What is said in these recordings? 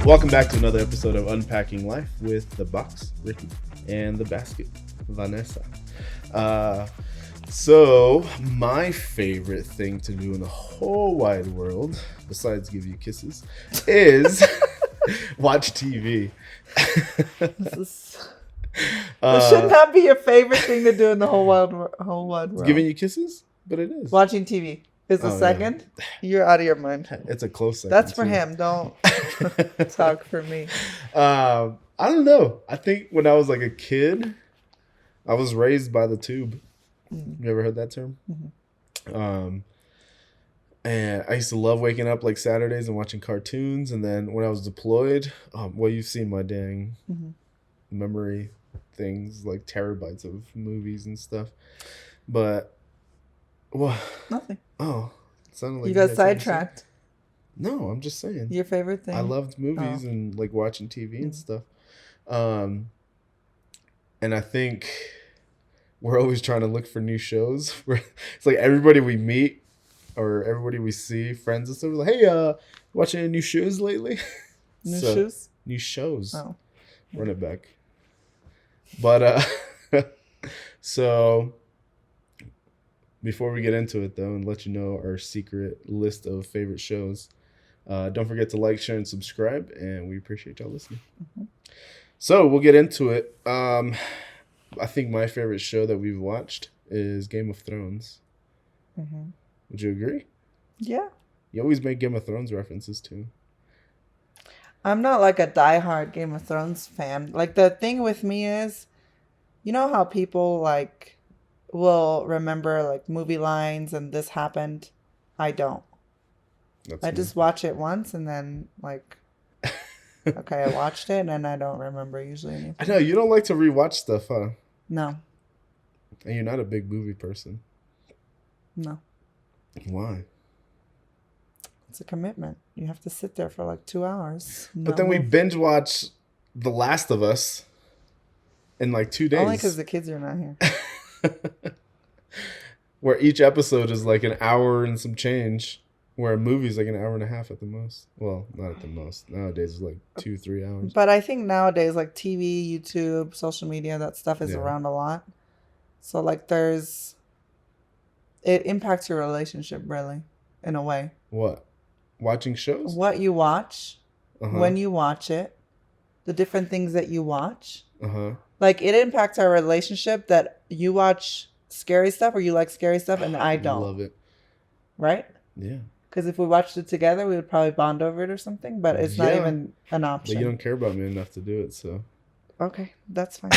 Welcome back to another episode of Unpacking Life with the box, Ricky, and the basket, Vanessa. So my favorite thing to do in the whole wide world, besides give you kisses, is watch TV. This shouldn't that be your favorite thing to do in the whole wide world? Giving you kisses? But it is. Watching TV. Is the second? Yeah. You're out of your mind. It's a close second. That's for him. Don't talk for me. I don't know. I think when I was like a kid, I was raised by the tube. You ever heard that term? Mm-hmm. And I used to love waking up like Saturdays and watching cartoons. And then when I was deployed, well, you've seen my dang memory things, like terabytes of movies and stuff. But what? Nothing. Oh, it sounded like you got sidetracked. No, I'm just saying. Your favorite thing? I loved movies and like watching TV and stuff. And I think we're always trying to look for new shows. It's like everybody we meet or everybody we see, friends and stuff, we're like, hey, watching any new shows lately? New shows. Oh. Run it back. But, so before we get into it, though, and let you know our secret list of favorite shows, don't forget to like, share, and subscribe, and we appreciate y'all listening. Mm-hmm. So we'll get into it. I think my favorite show that we've watched is Game of Thrones. Mm-hmm. Would you agree? Yeah. You always make Game of Thrones references, too. I'm not like a diehard Game of Thrones fan. Like, the thing with me is, you know how people, like, will remember, like, movie lines and this happened? I don't. I just watch it once and then, like, okay, I watched it and then I don't remember usually anything. I know, you don't like to rewatch stuff, huh? No. And you're not a big movie person. No. Why? It's a commitment. You have to sit there for like 2 hours. But then we binge watch The Last of Us in like 2 days. Only because the kids are not here. Where each episode is like an hour and some change. Where a movie's like an hour and a half at the most. Well, not at the most. Nowadays it's like 2-3 hours. But I think nowadays like TV, YouTube, social media, that stuff is around a lot. So like it impacts your relationship really, in a way. What? Watching shows? What you watch, when you watch it, the different things that you watch. Like it impacts our relationship that you watch scary stuff or you like scary stuff and I don't. I love it. Right? Yeah. Because if we watched it together, we would probably bond over it or something, but it's not even an option. But you don't care about me enough to do it, so. Okay, that's fine.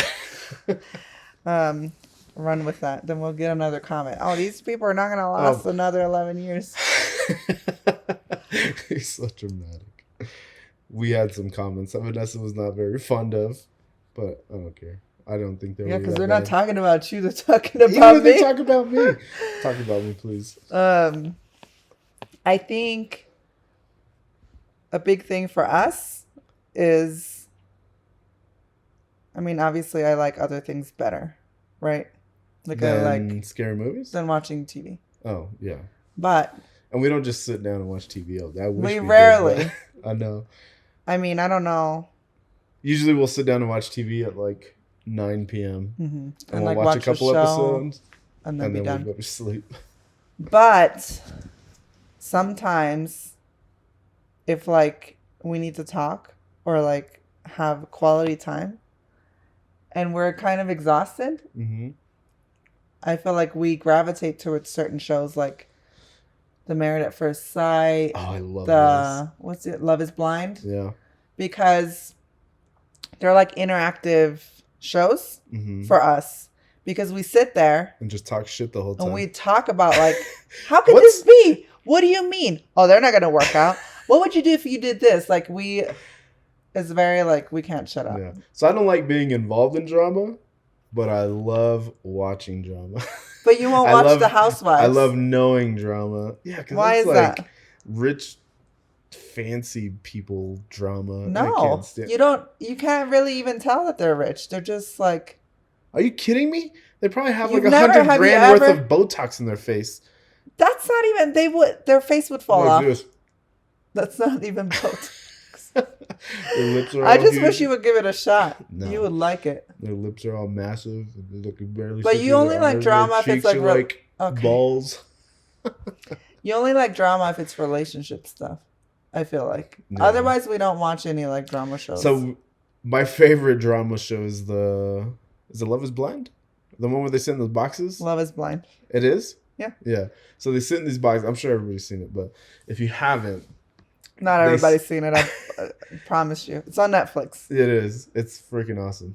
Run with that. Then we'll get another comment. Oh, these people are not going to last another 11 years. He's so dramatic. We had some comments that Vanessa was not very fond of, but I don't care. I don't think they're because they're not talking about you. They're talking about me. They talk about me. Talk about me, please. I think a big thing for us is, I mean, obviously I like other things better, right? Like I like scary movies than watching TV. Oh, yeah. And we don't just sit down and watch TV all day. We rarely. I know. I mean, I don't know. Usually we'll sit down and watch TV at like 9 p.m. Mm-hmm. And we'll watch a couple episodes. And then we'll go to sleep. But sometimes if like we need to talk or like have quality time and we're kind of exhausted, I feel like we gravitate towards certain shows like The Married at First Sight. Oh, I love what's it? Love is Blind. Yeah. Because they're like interactive shows for us. Because we sit there and just talk shit the whole time. And we talk about like, how could this be? What do you mean? Oh, they're not going to work out. What would you do if you did this? Like it's very like, we can't shut up. Yeah. So I don't like being involved in drama, but I love watching drama. But you won't watch The Housewives. I love knowing drama. Yeah. Why is like that? Rich fancy people drama. And I can't No, stand. you can't really even tell that they're rich. They're just like, Are you kidding me? They probably have like you've never, 100 have you grand worth ever, of Botox in their face. that's not even, their face would fall Like off. this. That's not even Botox. Their lips are I all just huge. wish you would give it a shot. No. You would like it. Their lips are all massive. And they look barely. But you only like drama if it's like, okay. Balls. You only like drama if it's relationship stuff. I feel like. Yeah. Otherwise, we don't watch any like drama shows. So, my favorite drama show is it Love Is Blind? The one where they sit in those boxes? Love Is Blind. It is? Yeah. Yeah. So they sit in these boxes. I'm sure everybody's seen it, but if you haven't, not everybody's seen it. I promise you. It's on Netflix. It is. It's freaking awesome.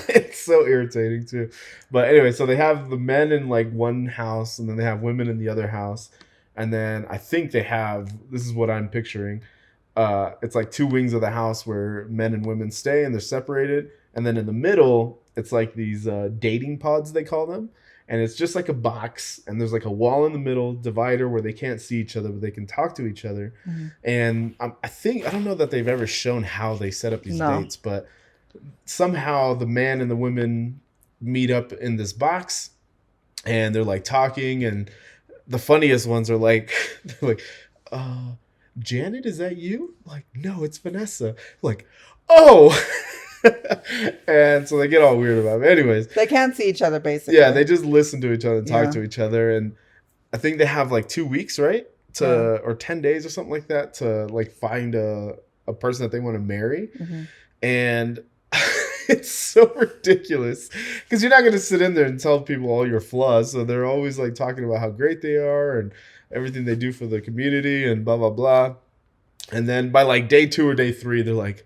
It's so irritating too. But anyway, so they have the men in like one house, and then they have women in the other house, and then I think they have. This is what I'm picturing. It's like two wings of the house where men and women stay, and they're separated, and then in the middle, it's like these dating pods, they call them. And it's just like a box, and there's like a wall in the middle, divider, where they can't see each other, but they can talk to each other. Mm-hmm. And I don't know that they've ever shown how they set up these dates, but somehow the man and the women meet up in this box, and they're like talking, and the funniest ones are like, they're like, Janet, is that you? Like, no, it's Vanessa. Like, oh. And so they get all weird about it. Anyways, they can't see each other basically. Yeah, they just listen to each other and talk to each other. And I think they have like 2 weeks, right? Or 10 days or something like that to like find a person that they want to marry. Mm-hmm. And it's so ridiculous because you're not going to sit in there and tell people all your flaws. So they're always like talking about how great they are and everything they do for the community and blah, blah, blah. And then by like day 2 or day 3, they're like,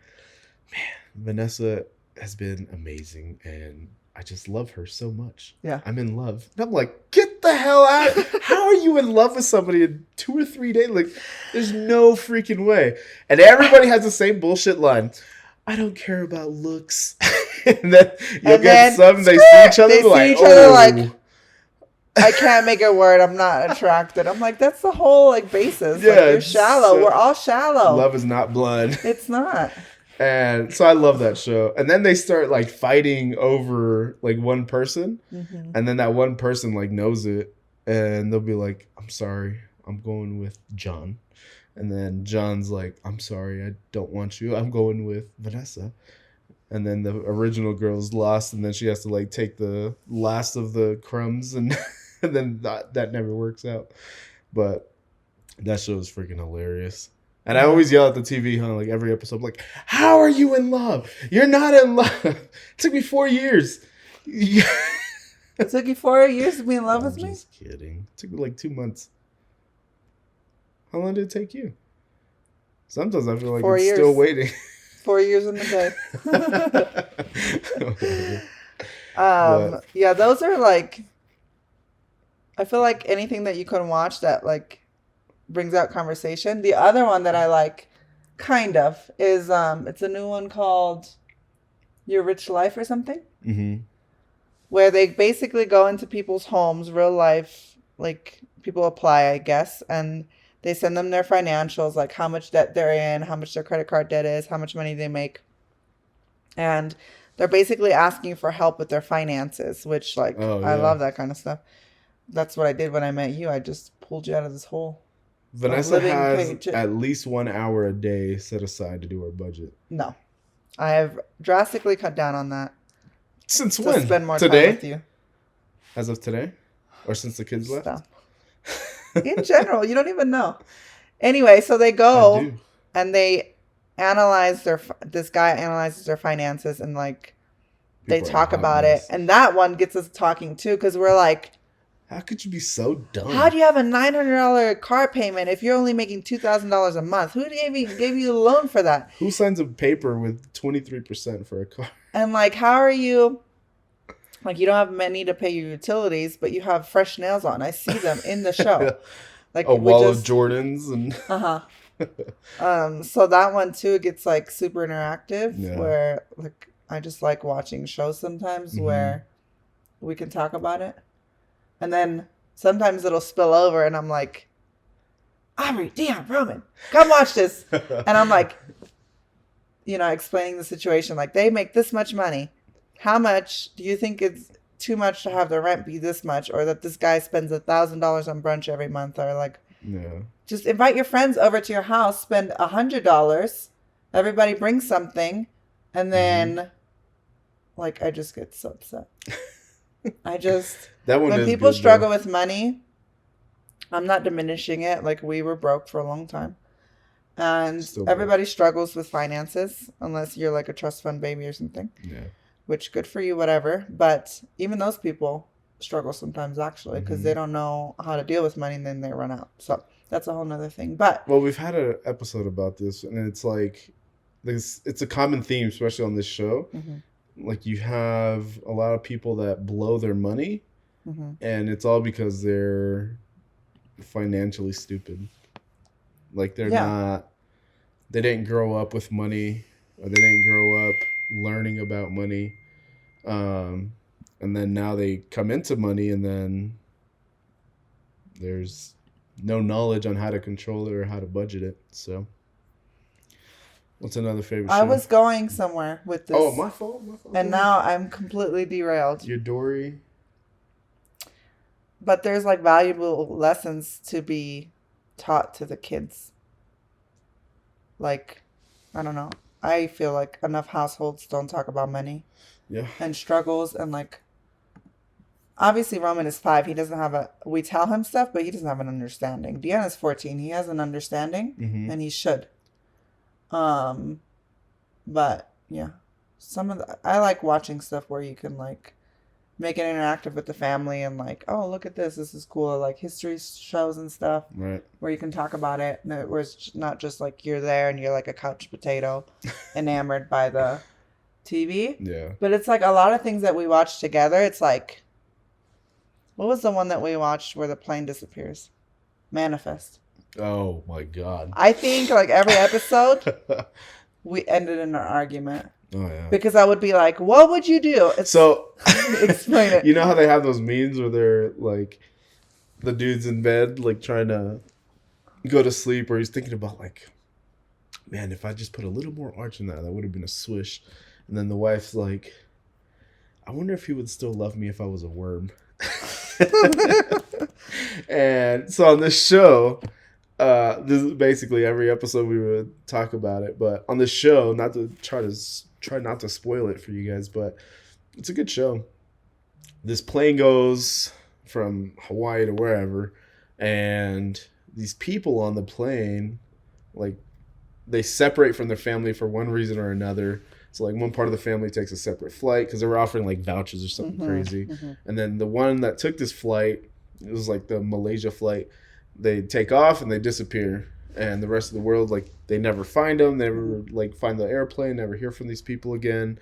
man, Vanessa has been amazing and I just love her so much. Yeah. I'm in love. And I'm like, get the hell out. How are you in love with somebody in 2 or 3 days? Like, there's no freaking way. And everybody has the same bullshit line. I don't care about looks. And then you'll get some, they see each other like, I can't make a word. I'm not attracted. I'm like, that's the whole like basis. Yeah, like, you're shallow. We're all shallow. Love is not blind. It's not. And so I love that show. And then they start like fighting over like one person. Mm-hmm. And then that one person like knows it. And they'll be like, I'm sorry, I'm going with John. And then John's like, I'm sorry, I don't want you. I'm going with Vanessa. And then the original girl's lost. And then she has to like take the last of the crumbs. And, and then that never works out. But that show is freaking hilarious. And I always yell at the TV, like every episode, like, how are you in love? You're not in love. It took me 4 years. It took you 4 years to be in love with me? I'm just kidding. It took me like 2 months. How long did it take you? Sometimes I feel like it's still waiting. 4 years in the day. Yeah, those are like, I feel like anything that you can watch that like brings out conversation. The other one that I like, kind of, is it's a new one called Your Rich Life or something. Mm-hmm. Where they basically go into people's homes, real life, like people apply, I guess, and they send them their financials, like how much debt they're in, how much their credit card debt is, how much money they make. And they're basically asking for help with their finances, which like, I love that kind of stuff. That's what I did when I met you. I just pulled you out of this hole. Vanessa has at least 1 hour a day set aside to do her budget. No. I have drastically cut down on that. Since when? Spend more today? Time with you. As of today? Or since the kids left? In general, you don't even know. Anyway, so they go and they analyze this guy analyzes their finances and like they talk about it. And that one gets us talking too, because we're like, how could you be so dumb? How do you have a $900 car payment if you're only making $2,000 a month? Who gave you the loan for that? Who signs a paper with 23% for a car? And like, how are you? Like, you don't have money to pay your utilities, but you have fresh nails on. I see them in the show. Yeah. Like a wall of Jordans and. So that one too gets like super interactive. Yeah. Where like I just like watching shows sometimes where we can talk about it. And then sometimes it'll spill over and I'm like, Aubrey, Dion, Roman, come watch this. And I'm like, explaining the situation. Like, they make this much money. How much do you think it's too much to have the rent be this much? Or that this guy spends $1,000 on brunch every month? Or like, just invite your friends over to your house, spend $100. Everybody brings something. And then, like, I just get so upset. When people struggle with money, I'm not diminishing it. Like, we were broke for a long time. And everybody struggles with finances, unless you're like a trust fund baby or something. Yeah. Which, good for you, whatever. But even those people struggle sometimes, actually, because they don't know how to deal with money, and then they run out. So that's a whole nother thing. But we've had an episode about this, and it's like it's a common theme, especially on this show. Like, you have a lot of people that blow their money, and it's all because they're financially stupid. Like, they didn't grow up with money, or they didn't grow up learning about money. And then now they come into money, and then there's no knowledge on how to control it or how to budget it. So, what's another favorite show? I was going somewhere with this. Oh, my fault. And now I'm completely derailed. Your Dory. But there's like valuable lessons to be taught to the kids. Like, I don't know. I feel like enough households don't talk about money. Yeah. And struggles, and like, obviously Roman is 5. He doesn't we tell him stuff, but he doesn't have an understanding. Dion is 14. He has an understanding, and he should. But yeah, I like watching stuff where you can like make it interactive with the family, and like, oh, look at this is cool, like history shows and stuff, right, where you can talk about it, and where it's not just like you're there and you're like a couch potato enamored by the TV. Yeah. But it's like a lot of things that we watch together. It's like, what was the one that we watched where the plane disappears? Manifest. Oh my God. I think like every episode we ended in an argument. Oh yeah. Because I would be like, what would you do? Explain it. You know how they have those memes where they're like, the dude's in bed like trying to go to sleep, or he's thinking about like, man, if I just put a little more arch in that would have been a swish. And then the wife's like, I wonder if he would still love me if I was a worm. And so on this show, this is basically every episode we would talk about it. But on this show, not to try not to spoil it for you guys, but it's a good show. This plane goes from Hawaii to wherever, and these people on the plane, like, they separate from their family for one reason or another. So like one part of the family takes a separate flight because they were offering like vouchers or something crazy. And then the one that took this flight, it was like the Malaysia flight, they take off and they disappear. And the rest of the world, like, they never find them, never like find the airplane, never hear from these people again.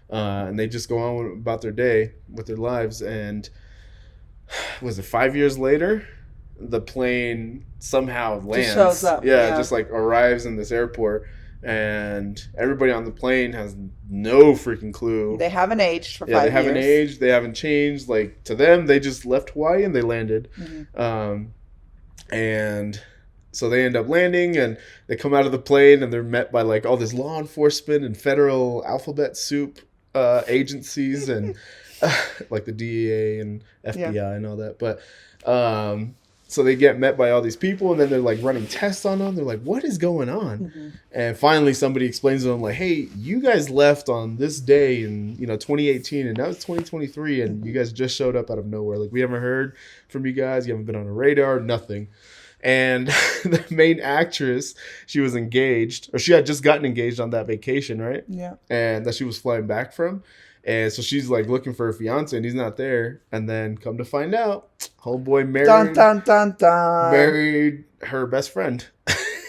And they just go on about their day with their lives. And was it 5 years later? The plane somehow lands. Just shows up. Yeah, just like arrives in this airport. And everybody on the plane has no freaking clue. They haven't aged for 5 years. They haven't aged. They haven't changed. Like, to them, they just left Hawaii and they landed. And so they end up landing, and they come out of the plane, and they're met by like all this law enforcement and federal alphabet soup agencies, and like the DEA and FBI and all that. But so they get met by all these people, and then they're like running tests on them. They're like, what is going on? And finally somebody explains to them like, hey, you guys left on this day in 2018, and now it's 2023, and you guys just showed up out of nowhere. Like, we haven't heard from you guys. You haven't been on a radar, nothing. And the main actress, she was engaged, or she had just gotten engaged on that vacation, right? Yeah. And that she was flying back from. And so she's like looking for her fiance, and he's not there. And then come to find out, homeboy married her best friend.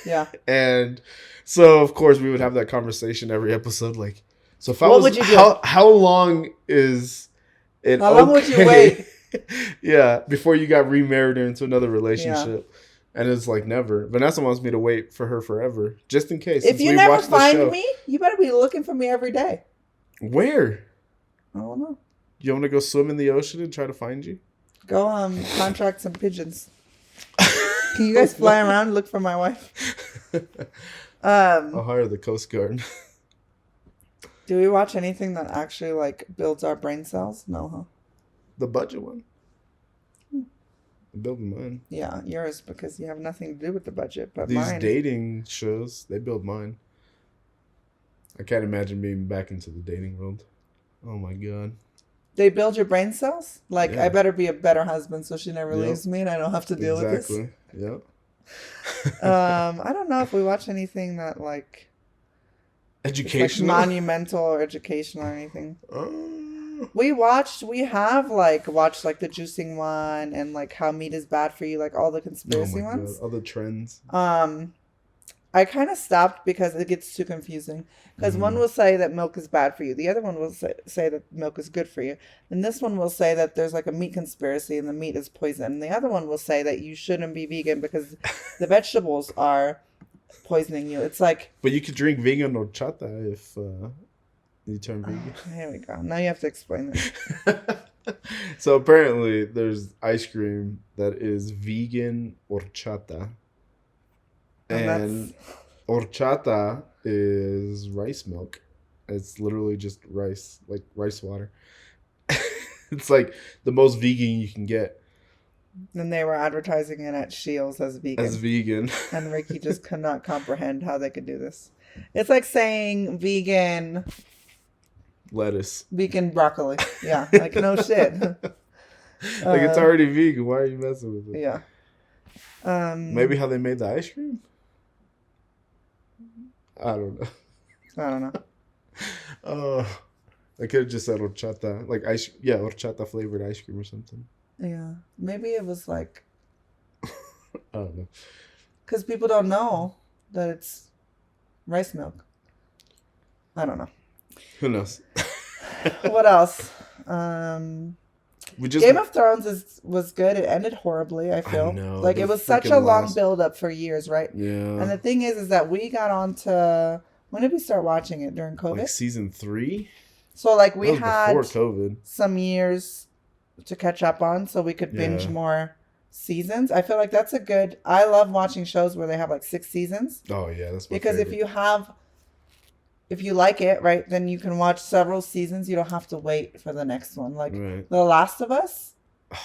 Yeah. And so of course we would have that conversation every episode. Like, so if I was, would you do? How long is it? How long would you wait? Yeah, before you got remarried or into another relationship. Yeah. And it's like never. Vanessa wants me to wait for her forever, just in case. If you never find me, you better be looking for me every day. Where? I don't know. You want to go swim in the ocean and try to find you? Go contract some pigeons. Can you guys fly around and look for my wife? I'll hire the Coast Guard. Do we watch anything that actually like builds our brain cells? No, huh? The budget one. I'm building mine. Yeah, yours because you have nothing to do with the budget. But These mine, dating shows, they build mine. I can't imagine being back into the dating world. Oh my god. they build your brain cells. Like Yeah. I better be a better husband so she never Yep. leaves me and I don't have to deal with this. Exactly. Yep. I don't know if we watch anything that like Educational. like monumental or educational or anything. Oh We have like watched like the juicing one and like how meat is bad for you, like all the conspiracy my ones. god. Other trends. I kind of stopped because it gets too confusing. Because one will say that milk is bad for you. The other one will say that milk is good for you. And this one will say that there's like a meat conspiracy and the meat is poison. And the other one will say that you shouldn't be vegan because the vegetables are poisoning you. It's like... But you could drink vegan horchata if you turn vegan. Here we go. Now you have to explain it. So apparently there's ice cream that is vegan horchata. And horchata is rice milk. It's literally just rice, like rice water. It's like the most vegan you can get. Then they were advertising it at Shields as vegan. As vegan. And Ricky just could not comprehend how they could do this. It's like saying vegan Lettuce. vegan broccoli. Yeah, like no shit. Like it's already vegan. Why are you messing with it? Yeah. Maybe how they made the ice cream? I don't know. I don't know. I could have just said horchata. Like horchata flavored ice cream or something. Yeah. Maybe it was like... I don't know. Because people don't know that it's rice milk. I don't know. Who knows? What else? We just Game of Thrones was good. It ended horribly, I feel. know, Like the it was such a freaking long last- build up for years, right? Yeah. And the thing is that we got on to... When did we start watching it? During COVID? Like season 3? So like we That was had before COVID. some years to catch up on so we could binge Yeah. more seasons. I feel like that's a good... I love watching shows where they have like 6 seasons. Oh yeah, that's my Because favorite. if you like it, right, then you can watch several seasons. You don't have to wait for the next one. Like Right. The Last of Us, Oh,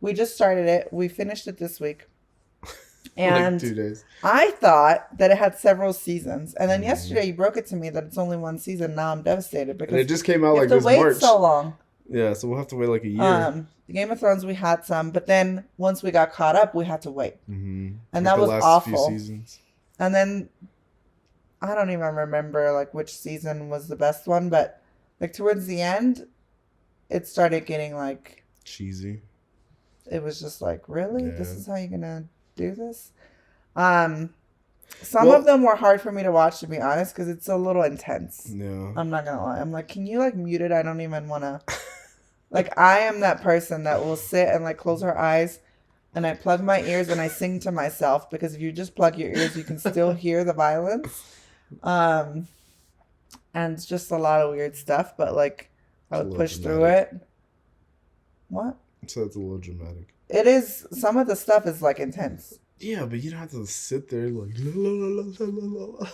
we just started it. We finished it this week. man. And Like 2 days. I thought that it had several seasons. And then Mhm. yesterday you broke it to me that it's only one season. Now I'm devastated because And it just came out you like have this to wait March. so long. Yeah, so we'll have to wait like a year. The Game of Thrones, we had some, but then once we got caught up, we had to wait. Mm-hmm. And that was awful. Few seasons. And then I don't even remember like which season was the best one, but like towards the end, it started getting like Cheesy. it was just like, really? This Yeah. is how you're gonna do this? Some of them were hard for me to watch, to be honest, because it's a little intense. Yeah. I'm not gonna lie. I'm like, can you like mute it? I don't even wanna. Like I am that person that will sit and like close her eyes, and I plug my ears and I sing to myself because if you just plug your ears, you can still hear the violence. And it's just a lot of weird stuff, but like I It's a would little push through dramatic. it. What? So it's a little dramatic. It is. Some of the stuff is like intense. Yeah, but you don't have to sit there like la, la, la, la, la, la, la.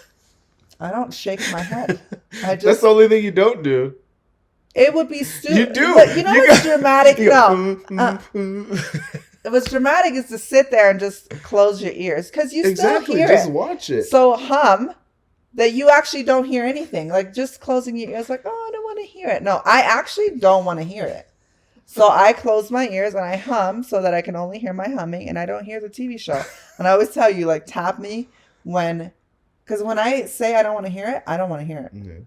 I don't shake my head. I That's just. the only thing you don't do. It would be stupid. You do. But you know what's dramatic? You No. go, What's dramatic is to sit there and just close your ears because you exactly. still hear Just it. watch it. So hum that you actually don't hear anything. Like just closing your ears, like, oh, I don't want to hear it. No, I actually don't want to hear it. So I close my ears and I hum so that I can only hear my humming and I don't hear the TV show. And I always tell you, like, tap me because when I say I don't want to hear it, I don't want to hear it. Okay.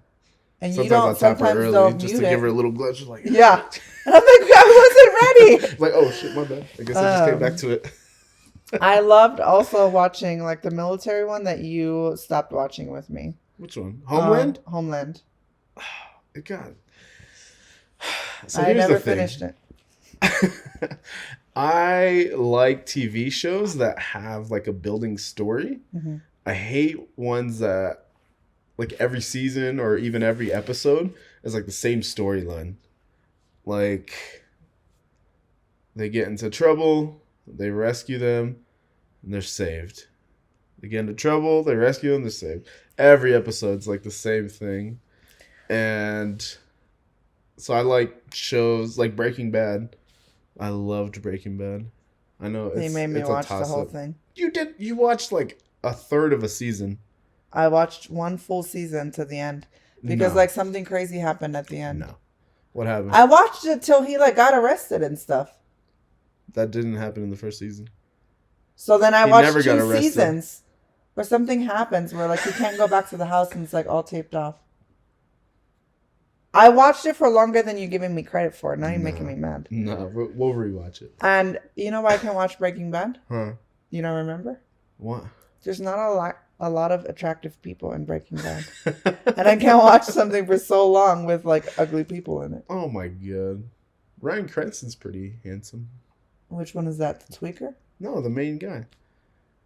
And Sometimes you don't I'll tap her sometimes early don't just mute to it. give her a little glitch. She's like, Yeah. And I'm like, I wasn't ready. like, oh shit, my bad. I guess I just came back to it. I loved also watching like the military one that you stopped watching with me. Which one? Homeland? Homeland. God. So I here's never the thing. finished it. I like TV shows that have like a building story. Mm-hmm. I hate ones that like every season or even every episode is like the same storyline. Like they get into trouble, they rescue them, and they're saved. They get into trouble, they rescue them, they're saved. Every episode's like the same thing. And so I like shows like Breaking Bad. I loved Breaking Bad. I know You made me it's a watch the whole toss-up. thing. You watched like a third of a season. I watched one full season to the end because No. like something crazy happened at the end. No. What happened? I watched it till he like got arrested and stuff. That didn't happen in the first season. So then I He watched never got 2 arrested. seasons where something happens where like he can't go back to the house and it's like all taped off. I watched it for longer than you're giving me credit for. Now you're making me mad. No, we'll rewatch it. And you know why I can't watch Breaking Bad? Huh? You don't remember? What? There's not a lot of attractive people in Breaking Bad. And I can't watch something for so long with like ugly people in it. Oh my god. Ryan Cranston's pretty handsome. Which one is that? The tweaker? No, the main guy.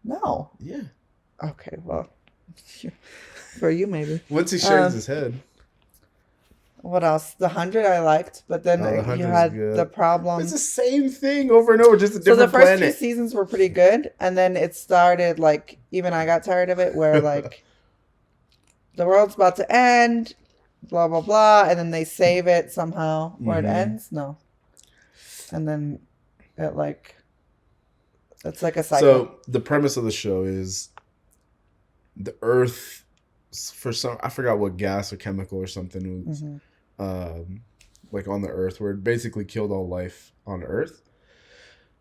No. Yeah. Okay, well, for you maybe. Once he shaves his head. What else? The 100 I liked, but then The you 100's had good. the problem. It's the same thing over and over, just a different So the first planet. few seasons were pretty good, and then it started like even I got tired of it, where like the world's about to end, blah blah blah, and then they save it somehow where it ends. No, and then it like it's like a cycle. So the premise of the show is the Earth, for some, I forgot what gas or chemical or something was, like on the Earth, where it basically killed all life on Earth,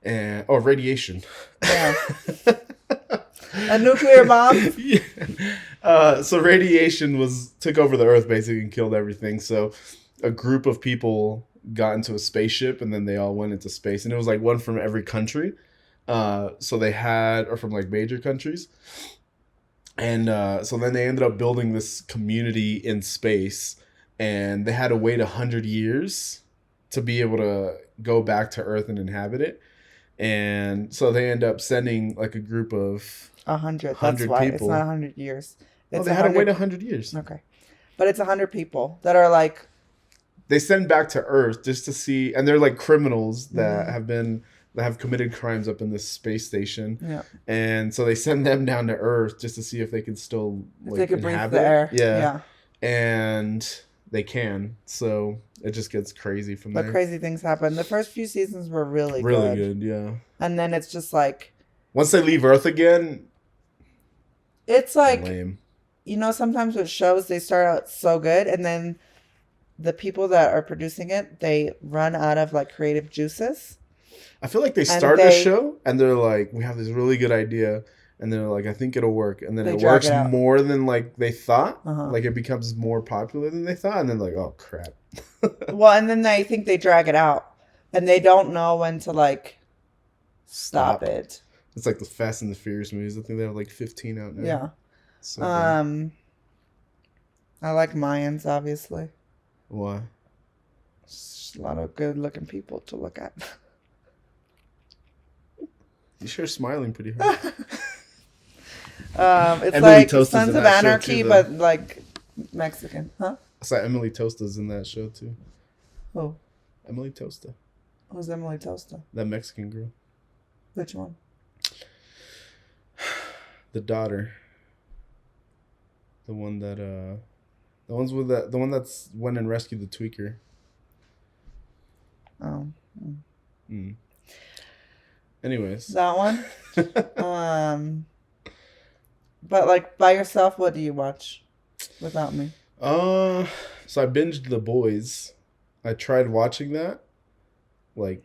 and radiation. Yeah. A nuclear bomb. Yeah. So radiation took over the Earth basically and killed everything. So a group of people got into a spaceship and then they all went into space, and it was like one from every country. So they had, or from like major countries. And so then they ended up building this community in space, and they had to wait 100 years to be able to go back to Earth and inhabit it. And so they end up sending like a group of 100. That's why people. it's not 100 years. It's They had to wait 100 years. Okay, but it's 100 people that are like. They send back to Earth just to see, and they're like criminals that have committed crimes up in this space station. Yeah. And so they send them down to Earth just to see if they can still like they could breathe inhabit the air. it. Yeah. Yeah. And they can. So it just gets crazy from there. But crazy things happen. The first few seasons were really good, yeah. And then it's just like once they leave Earth again, it's like lame. You know, sometimes with shows they start out so good and then the people that are producing it, they run out of like creative juices. I feel like they start a show and they're like, we have this really good idea, and they're like, I think it'll work, and then it works more than like they thought. Like it becomes more popular than they thought, and then like, oh crap. Well, and then I think they drag it out, and they don't know when to like stop it. It's like the Fast and the Furious movies. I think they have like 15 out now. Yeah. So I like Mayans, obviously. Why? Just a lot of good-looking people to look at. You sure smiling pretty hard. It's Emily like Tosta's Sons in of that show Anarchy, too, but like Mexican, huh? I saw Emily Tosta's in that show too. Who? Emily Tosta. Who's Emily Tosta? That Mexican girl. Which one? The daughter. The one that the one that's went and rescued the tweaker. Oh. Anyways. That one? But like by yourself, what do you watch without me? So I binged The Boys. I tried watching that like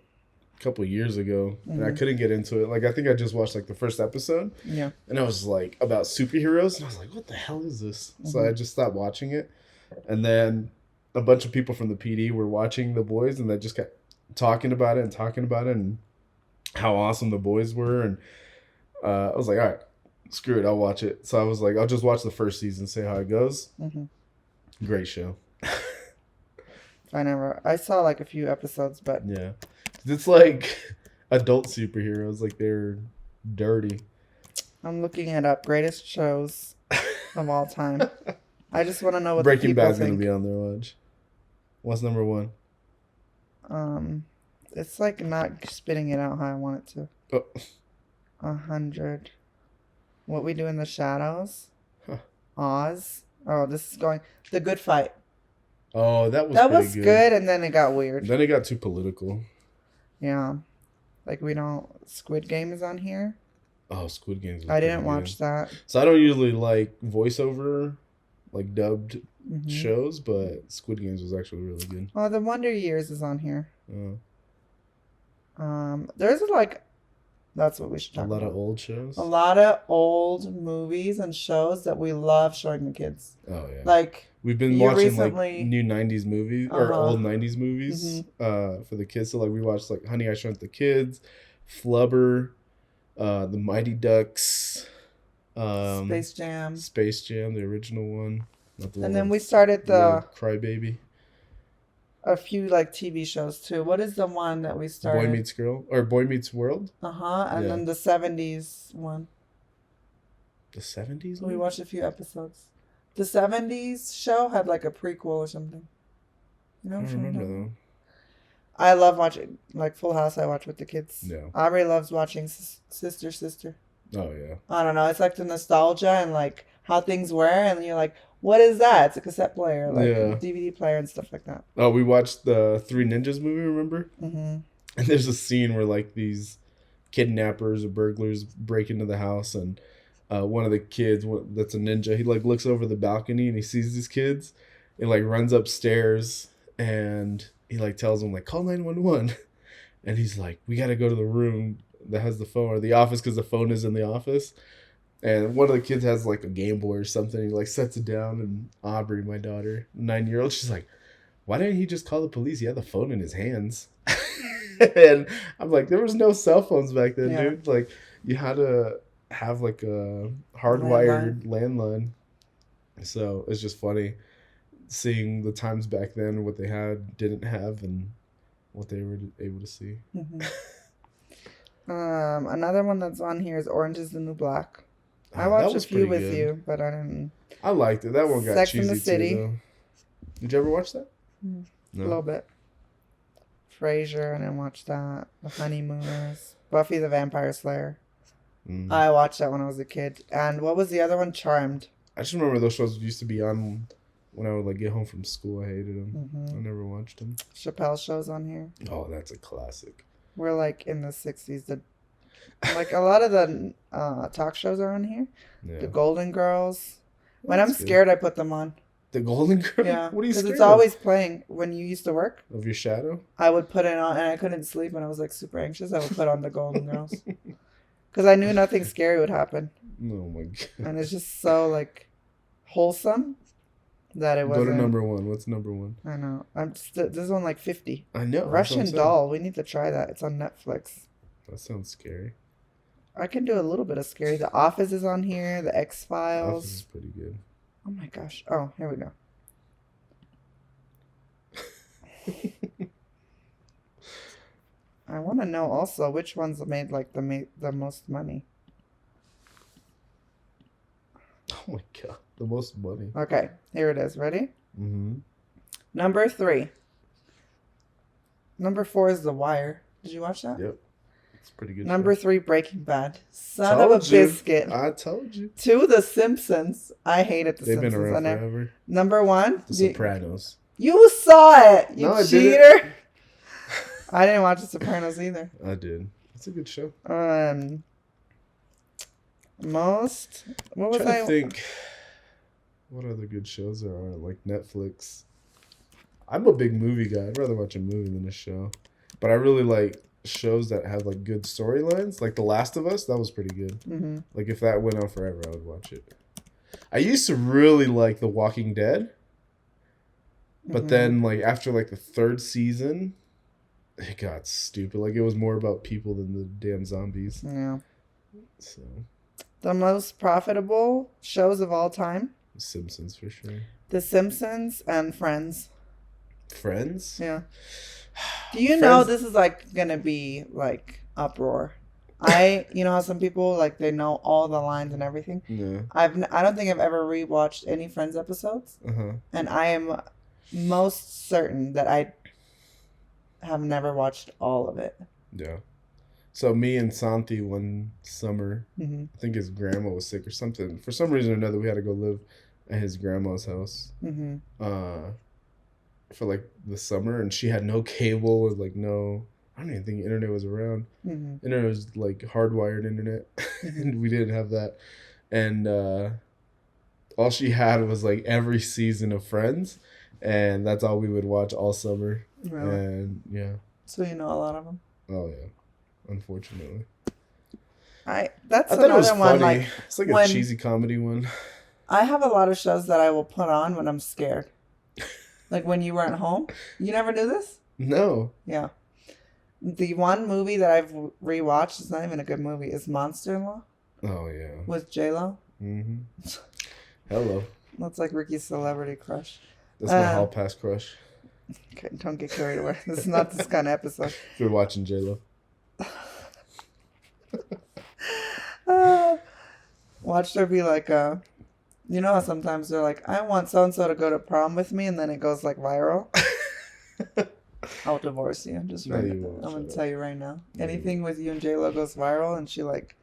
a couple of years ago, and I couldn't get into it. Like I think I just watched like the first episode. Yeah. And it was like about superheroes, and I was like, what the hell is this? So I just stopped watching it. And then a bunch of people from the PD were watching The Boys, and they just kept talking about it and how awesome The Boys were. And I was like, all right, screw it, I'll watch it. So I was like, I'll just watch the first season, see how it goes. Great show. I saw like a few episodes, but yeah, it's like adult superheroes, like they're dirty. I'm looking it up. Greatest shows of all time. I just want to know what Breaking the people Bad's think. gonna be on there. Watch. What's number one? It's like not spitting it out how I want it to. Oh. 100. What We Do in the Shadows. Huh. Oz. Oh, this is going. The Good Fight. Oh, that was That pretty was good, and then it got And weird. then it got too political. Yeah. Like, we don't. Squid Game is on here. Oh, Squid Games was I pretty didn't watch good. that. So I don't usually like voiceover, like dubbed shows, but Squid Games was actually really good. Oh, The Wonder Years is on here. Uh, There's like. That's what we should a talk lot about. of old shows. A lot of old movies and shows that we love showing the kids. Oh yeah. Like, we've been you watching recently- like new '90s movies or old '90s movies for the kids. So like we watched like Honey I Shrunk the Kids, Flubber, The Mighty Ducks, Space Jam, the original one. Not the and one then with we started the Crybaby. a few like TV shows too. What is the one that we started? Boy Meets Girl or Boy Meets World. And then the 70s one. The 70s. We watched a few episodes. The 70s show had like a prequel or something. You know, I don't remember though. I love watching like Full House. I watch with the kids. Yeah. Aubrey loves watching Sister. Oh yeah. I don't know. It's like the nostalgia and like how things were, and you're like, what is that? It's a cassette player, like a DVD player and stuff like that. Oh, we watched the Three Ninjas movie, remember? Mm-hmm. And there's a scene where like these kidnappers or burglars break into the house, and one of the kids that's a ninja, he like looks over the balcony and he sees these kids and like runs upstairs and he like tells them like call 911, and he's like, we got to go to the room that has the phone or the office because the phone is in the office. And one of the kids has like a Game Boy or something. He like sets it down, and Aubrey, my daughter, 9-year-old, she's like, why didn't he just call the police? He had the phone in his hands. And I'm like, there was no cell phones back then, dude. Like, you had to have like a hardwired landline. So it's just funny seeing the times back then, what they had, didn't have, and what they were able to see. Mm-hmm. Another one that's on here is Orange is the New Black. I watched a few with you, but I didn't. I liked it. That one got Sex cheesy and the City. too, though. Did you ever watch that? No. No. A little bit. Frasier, I didn't watch that. The Honeymooners. Buffy the Vampire Slayer. I watched that when I was a kid. And what was the other one? Charmed. I just remember those shows used to be on when I would like get home from school. I hated them. I never watched them. Chappelle Show's on here. Oh, that's a classic. We're like in the 60s. Like a lot of the talk shows are on here. Yeah. The Golden Girls. When I'm scared, I put them on. The Golden Girls? Yeah. What are you scared Because it's always playing. When you used to work. Of your shadow? I would put it on, and I couldn't sleep when I was like super anxious. I would put on the Golden Girls. Because I knew nothing scary would happen. Oh my God. And it's just so like wholesome that it wasn't. Go to number one. What's number one? I know. This is on like 50. I know. Russian Doll. We need to try that. It's on Netflix. That sounds scary. I can do a little bit of scary. The Office is on here. The X-Files. Office is pretty good. Oh my gosh. Oh, here we go. I want to know also which ones made like the most money. Oh my God. The most money. Okay. Here it is. Ready? Mm-hmm. Number 3. Number 4 is The Wire. Did you watch that? Yep. It's pretty good. Number 3, Breaking Bad. Son of a biscuit. I told you. 2, The Simpsons. I hated The They've Simpsons. been around forever. Number 1, The Sopranos. You saw it, you no, cheater. I didn't watch The Sopranos either. I did. It's a good show. What was I think? What other good shows there are? Like Netflix. I'm a big movie guy. I'd rather watch a movie than a show. But I really like shows that have like good storylines. Like The Last of Us, that was pretty good. Mm-hmm. Like if that went on forever, I would watch it. I used to really like The Walking Dead. But then like after like the 3rd season, it got stupid. Like it was more about people than the damn zombies. Yeah. So. The most profitable shows of all time? The Simpsons for sure. The Simpsons and Friends. Friends? Yeah. Do you know this is like gonna be like uproar? You know how some people like they know all the lines and everything. Yeah. I don't think I've ever rewatched any Friends episodes, and I am most certain that I have never watched all of it. Yeah. So me and Santi one summer, Mm-hmm. I think his grandma was sick or something. For some reason or another, we had to go live at his grandma's house. Mm-hmm. For like the summer, and she had no cable or like no. I don't even think internet was around. Mm-hmm. Internet was like hardwired internet, Mm-hmm. and we didn't have that. And all she had was like every season of Friends, and that's all we would watch all summer. Really? And yeah. So you know a lot of them. Oh yeah. Unfortunately. That's I thought it was another one. funny. Like It's like a when cheesy comedy one. I have a lot of shows that I will put on when I'm scared. Like when you weren't home. You never knew this? No. Yeah. The one movie that I've rewatched, it's not even a good movie, is Monster-in-Law Oh yeah. with J-Lo. Mm-hmm. Hello. That's like Ricky's celebrity crush. That's my hall pass crush. Okay, don't get carried away. This is not this kind of episode. If you're watching J-Lo. Watch her be like, you know how sometimes they're like, I want so-and-so to go to prom with me, and then it goes like viral? I'll divorce you. Just No, right you now. won't. I'm going Shut to tell you right now. No, you Anything with you and J-Lo goes viral, and she like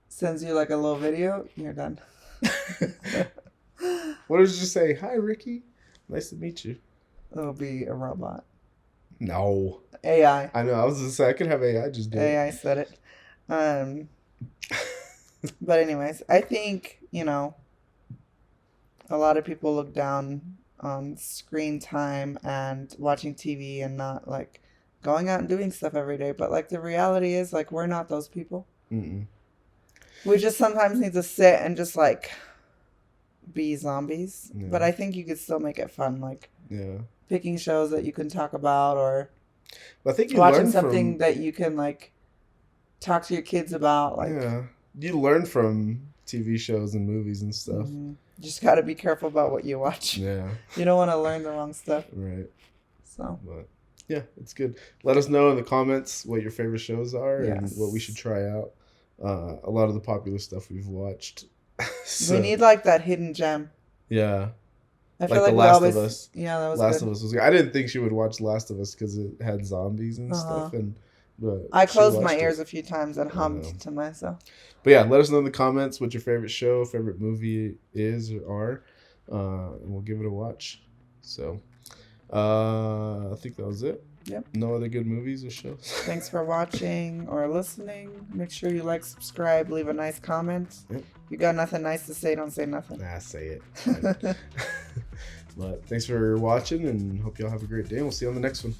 sends you like a little video, you're done. What did you say? Hi, Ricky. Nice to meet you. It'll be a robot. No. AI. I know. I was going to say, I could have AI just do it. AI said it. But anyways, I think, you know, a lot of people look down on screen time and watching TV and not like going out and doing stuff every day. But like the reality is, like, we're not those people. Mm-mm. We just sometimes need to sit and just like be zombies. Yeah. But I think you could still make it fun, like Yeah. picking shows that you can talk about, or But I think you watching learn something from... that you can like talk to your kids about. Like, Yeah. You learn from TV shows and movies and stuff. mhm. Just got to be careful about what you watch. Yeah. You don't want to learn the wrong stuff. Right. So, But yeah, it's good. Let us know in the comments what your favorite shows are and Yes. what we should try out. A lot of the popular stuff we've watched. So, we need like that hidden gem. yeah. I Like feel like The we Last always, of Us. yeah, that was Last good. of Us was good. I didn't think she would watch Last of Us because it had zombies and stuff. But I she closed my watched ears it. a few times and hummed know. to myself. But yeah, let us know in the comments what your favorite show, favorite movie is or are. And we'll give it a watch. So, I think that was it. Yep. No other good movies or shows. Thanks for watching or listening. Make sure you like, subscribe, leave a nice comment. Yep. If you got nothing nice to say, don't say nothing. Nah, say it. But thanks for watching and hope y'all have a great day. We'll see you on the next one.